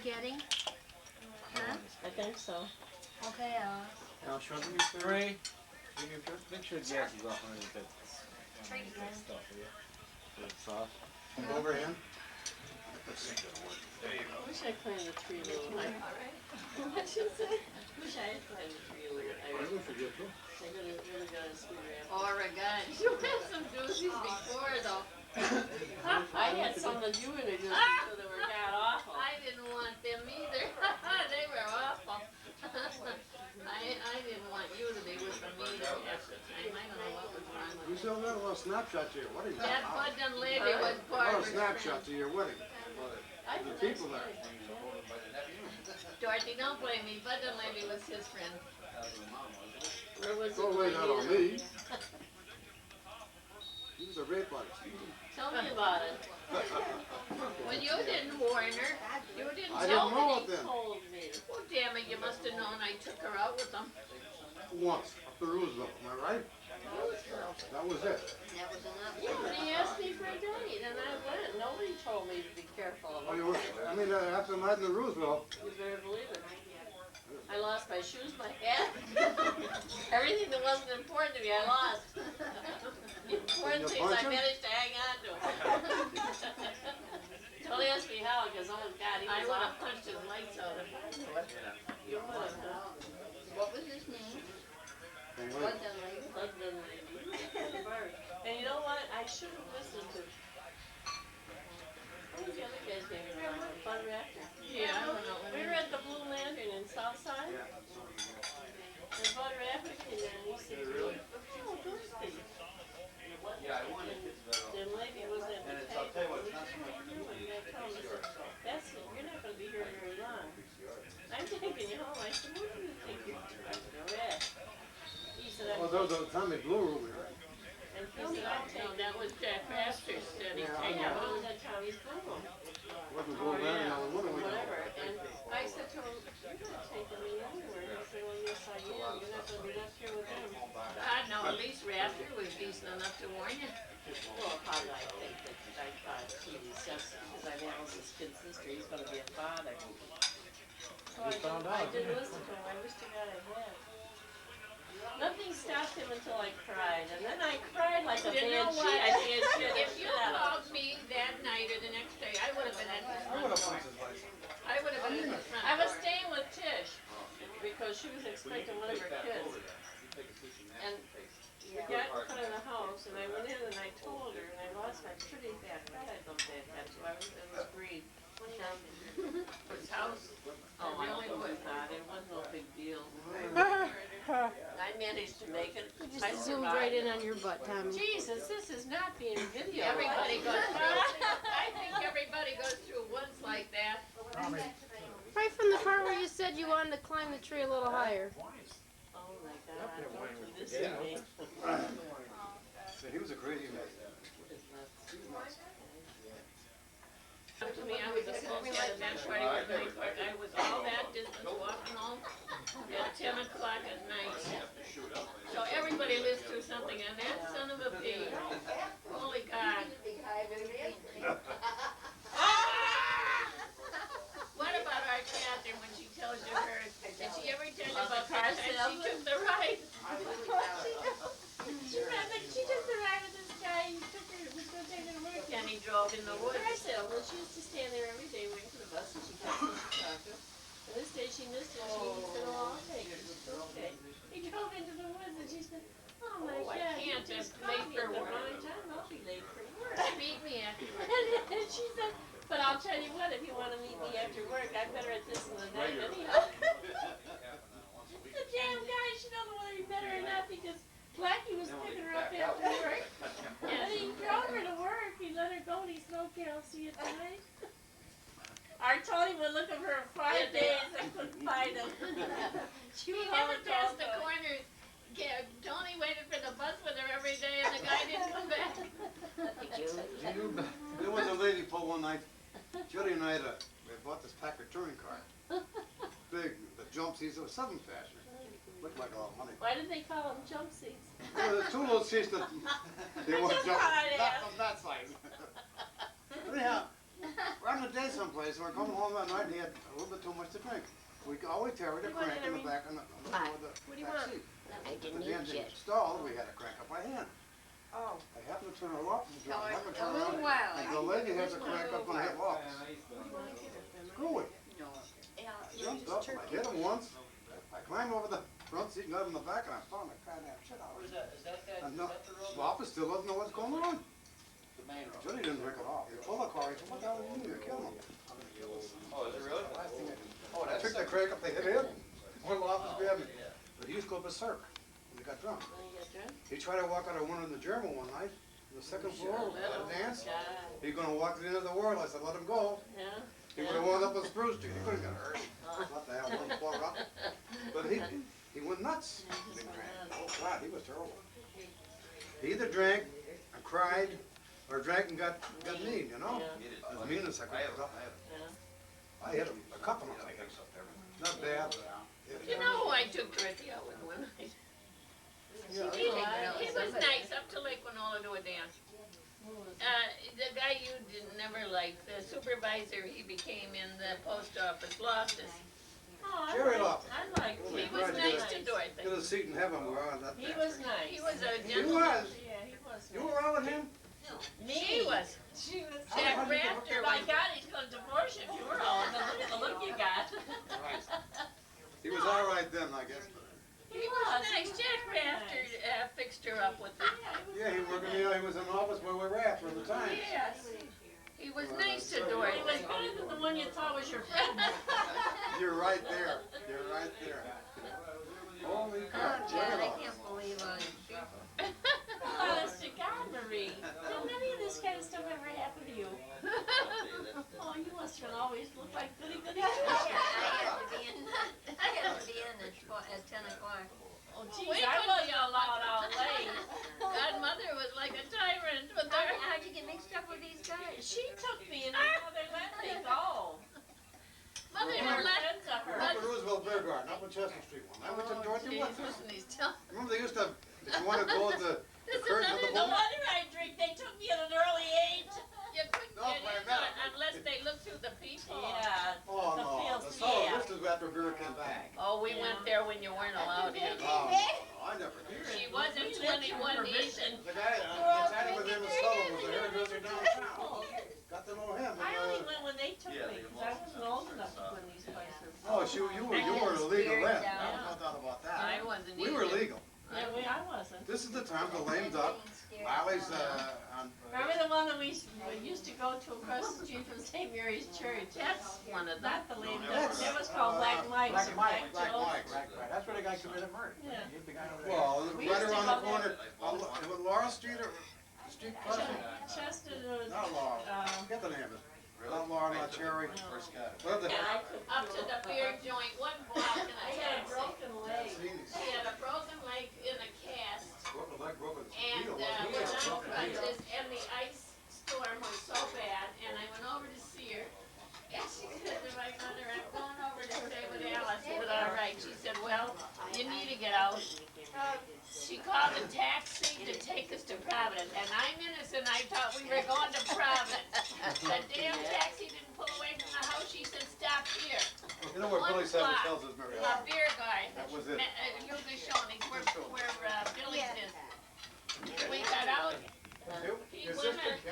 getting? Huh? I think so. Okay, Now show them your three. Make sure the gas is off underneath that stuff, will you? It's soft. Overhand. I wish I climbed the tree a little higher. What'd you say? Wish I had climbed the tree a little higher. I wish you did too. I really got a screw wrap. Oregon. You had some doozies before though. I had some of you in it just until they were god awful. I didn't want them either. They were awful. I didn't want you to be with them either half the time. I don't know what was wrong You with still got a little snapshot to your wedding. that. That bud done lady was A Barbara's little snapshot friend. to your wedding. I The think people that's there. good. Dorothy, don't blame me. Bud done lady was his friend. Where was it? Don't lay that on me. He was a rape artist. Tell me about it. Well, you didn't warn her. You didn't I tell didn't know me. it then. Told me. Well, damn it, you must have known I took her out with them. Once, up to Roosevelt, am I right? That was it. That was enough. Yeah, but he asked me for a date, and I went. Nobody told me to be careful of Oh, him. you were, I mean, after the night in the Roosevelt, You better believe it. I lost my shoes, my hat, everything that wasn't important to me, I lost. The important things I managed to hang on to. Don't ask me how, because oh God, he I was would have off. punched his lights out if I knew it. You would have. What was his name? and Bud wait, done lady. London lady. And you know what? I should have listened to. What was the other guy's name? Bud Raptor. Yeah, I don't know. We were at the Blue Lantern in Southside. And Bud Raptor came in and he said, "Oh, Dorothy." Yeah, I wanted And kids better. the lady was at the And table. I'll tell you what, it's And not so much. I told him, I said, "That's it. You're not going to be here very long. I'm taking you home." I said, "What do you think you're doing?" I said, "Oh, yeah." He said, well, there was a Tommy Blue Ruby, right? and he said, "I'm No, taking that was Jack Masters said he'd Yeah, take yeah, her but it home. was at Tommy's Boom. Wasn't Blue Lantern on the winter weekend. Whatever. And I said to him, "You're not taking me anywhere." He said, "Well, yes, I am. You're not going to be left here with him." God, no, at least Raptor was decent enough to warn you. Well, how did I think that I thought he was just, because I'm Alice's kid sister, he's going to be a father. So I did listen to him. I wish to God I had. Nothing stopped him until I cried, and then I cried like a You know banshee. what? I said, "Shit, If you shut up." called me that night or the next day, I would have been at his I would front have door. punched his lights out. I would have been at his front I was door. staying with Tish because she was expecting one of her kids. And we got in front of the house, and I went in and I told her, and I lost my pretty fat cat I bumped that tattoo. It was green. His house. Oh, I really really would. not. It wasn't no big deal. I managed to make it. You I just zoomed survived. right in on your butt, Tommy. Jesus, this is not being video. Everybody goes through. I think everybody goes through once like that. Right from the part where you said you wanted to climb the tree a little higher. Oh my God! Don't do this to me. So he was a crazy man. To me, I was supposed to have that party with my part. I was all that distance walking home at 10 o'clock at night. So everybody lives through something, and that son of a pig, holy God. What about our Catherine when she tells you her, did she ever tell you about the time she took the ride? She took the ride with this guy. He took her. Was going to take her to work. And he drove in the woods. I said, well, she used to stand there every day waiting for the bus, and she kept to Chicago. And this day she missed it. She said, "Oh, I'll take her." Okay. He drove into the woods, and she said, "Oh my Oh, I God, can't, you it's just late caught me for at the work." wrong time. I'll be late for work." Meet me afterwards. And she said, "But I'll tell you what, if you want to meet me after work, I'm better at this in the night anyhow." The damn guy, she don't know whether he met her or not because Blackie was picking her up after work. And he drove her to work. He let her go and he said, "Okay, I'll see you tonight." Our Tony was looking for her 5 days. I couldn't find him. She He was never all passed the doggone. corner. Tony waited for the bus with her every day, and the guy didn't come back. There was a lady pulled one night, Judy and I we bought this Packard touring car. Big, the jump seats, it was 7 fashion. Looked like a lot of money. Why did they call them jump seats? There were 2 little seats that they I weren't just jump, thought I'd not ask. from that side. Anyhow, we're on a date someplace, and we're coming home that night, and he had a little bit too much to drink. We always carried a What do you want, crank in the Irene? back on the What do you back want? seat. I At didn't the end eat of yet. the stall, we had a crank up by hand. Oh. I happened to turn her off, and Tell her happened to a turn little around, while. and the lady has a crank up on her hip locks. Screw it. Jumped up, I hit him once, I climbed over the front seat and got him in the back, and I found the goddamn shit out of it. And no, Lopez still doesn't know what's going on. Jody didn't drink at all. He pulled the car, he said, what the hell are you doing? You're killing him. Oh, is it really? Last thing Oh, I that's took the crank up, they hit him. One Lopez grabbed me. But he used to go berserk when he got drunk. He tried to walk out of one in the German one night, the second floor, at a dance. He's gonna walk to the end of the world. I said, let him go. Yeah. He would have wound up on Spruce Street. He couldn't get hurt. What the hell, one floor up. But he went nuts. Big crank. Oh God, he was terrible. He either drank and cried, or drank and got mean, you know? As mean as I could put up. I hit him, a couple of them I hit up there. Not bad, but You know who I took Dorothy out with one night? He was nice up to Lake Winona to a dance. The guy you never liked, the supervisor he became in the post office, lost us. Oh, Jerry Lopez. I liked Oh, He him. was Right, nice yeah. to Dorothy. get a seat in heaven, we're on that. He was nice. He was a He gentleman. was. Yeah, he was You nice. were out with him? She was. She was. Jack Rafter My was. God, he's gonna divorce you if you were all. Look at the look you got. He was all right then, I guess. He was nice. Jack Rafter fixed her up with it. Yeah, he worked in the, he was in the office where we were at for the time. Yes. He was nice to He was Dorothy. better than the one you thought was your friend. You're right there. You're right there. Holy crap. Jerry Lopez. believe Honest to God, Marie. Did any of this kind of stuff ever happen to you? Oh, you must have always looked like goody goody. I have to be in at 10 o'clock. Oh, geez, Wait I till wasn't you- allowed out late. Godmother was like a tyrant with her. How'd you get mixed up with these guys? She took me and mother let me go. Mother We had were left. friends of Not hers. the Roosevelt Beer Garden, up on Chestnut Street one. I went to Dorothy Jesus, with. listen, he's telling. Remember they used to, if you wanted to go to the curtain of the No boat? wonder I drink. They took me at an early age. You couldn't No, get wait a in minute. unless they looked through the people. Yeah. Oh, The no, fields, the solid yeah. list is after beer came back. Oh, we went there when you weren't allowed in. Oh, no, I never did. She wasn't 21 either. The guy, I chatted with him in Sullivan, was a hairdresser downtown. Got to know him. I only And, went when they took me because I wasn't old enough to go in these places. oh, you were illegal then. down. No doubt about I that. wasn't We were either. legal. Yeah, I wasn't. This is the time the lame duck, Lolly's, on, Remember the one that we used to go to across the street from St. Mary's Church? That's one of them. Not the lady. That's- That was called Black Mike's. or Black Joe's. Mike's. Right, that's where the guy committed murder. Yeah. He's the guy over there. well, We right used to around the go corner, on, with Laura Street or the street crossing? Chester was. Not Laura, get the name of it. Not Laura, not Cherry. First got it. What the? I could. Up to the beer joint, one block in I a had a taxi. broken leg. He had a broken leg in a cast. Broken leg, broken And heel, when wasn't I it? Broken heel. crutches, and the ice storm was so bad, and I went over to see her. And she said to my mother, I'm going over to stay with Alice. I said, all right. She said, well, you need to get out. She called a taxi to take us to Providence, and I'm innocent. I thought we were going to Providence. The damn taxi didn't pull away from the house. She said, stop here. You know what One Billy Savage block. tells us, Mary A Ellen? beer garden. That was it. Yuga Shoney's where Billy's is. We got out. You? He Your women, sister?